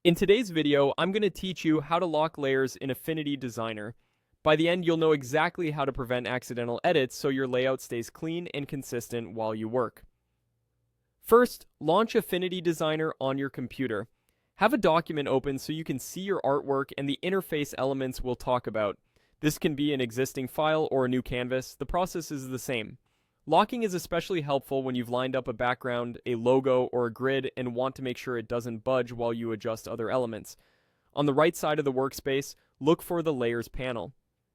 In today's video, I'm going to teach you how to lock layers in Affinity Designer. By the end, you'll know exactly how to prevent accidental edits so your layout stays clean and consistent while you work. First, launch Affinity Designer on your computer. Have a document open so you can see your artwork and the interface elements we'll talk about. This can be an existing file or a new canvas. The process is the same. Locking is especially helpful when you've lined up a background, a logo, or a grid and want to make sure it doesn't budge while you adjust other elements. On the right side of the workspace, look for the Layers panel.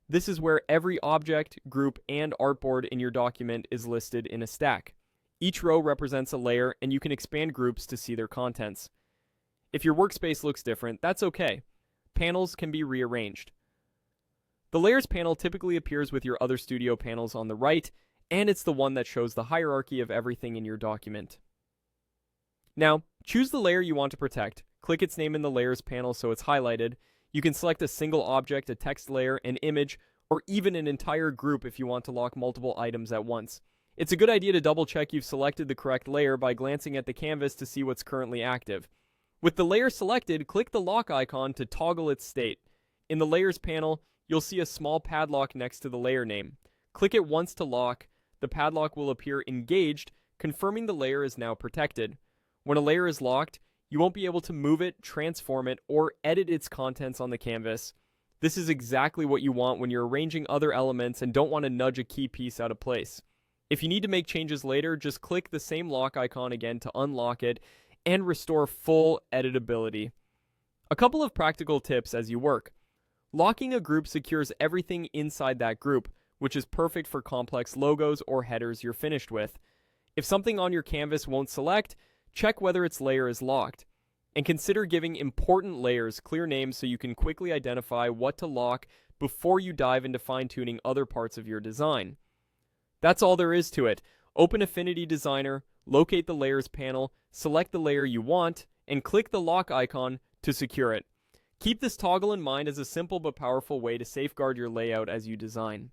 This is where every object, group, and artboard in your document is listed in a stack. Each row represents a layer, and you can expand groups to see their contents. If your workspace looks different, that's okay. Panels can be rearranged. The Layers panel typically appears with your other studio panels on the right, and it's the one that shows the hierarchy of everything in your document. Now, choose the layer you want to protect. Click its name in the Layers panel so it's highlighted. You can select a single object, a text layer, an image, or even an entire group if you want to lock multiple items at once. It's a good idea to double check you've selected the correct layer by glancing at the canvas to see what's currently active. With the layer selected, click the lock icon to toggle its state. In the Layers panel, you'll see a small padlock next to the layer name. Click it once to lock. The padlock will appear engaged, confirming the layer is now protected. When a layer is locked, you won't be able to move it, transform it, or edit its contents on the canvas. This is exactly what you want when you're arranging other elements and don't want to nudge a key piece out of place. If you need to make changes later, just click the same lock icon again to unlock it and restore full editability. A couple of practical tips as you work. Locking a group secures everything inside that group, which is perfect for complex logos or headers you're finished with. If something on your canvas won't select, check whether its layer is locked. And consider giving important layers clear names so you can quickly identify what to lock before you dive into fine-tuning other parts of your design. That's all there is to it. Open Affinity Designer, locate the Layers panel, select the layer you want, and click the lock icon to secure it. Keep this toggle in mind as a simple but powerful way to safeguard your layout as you design.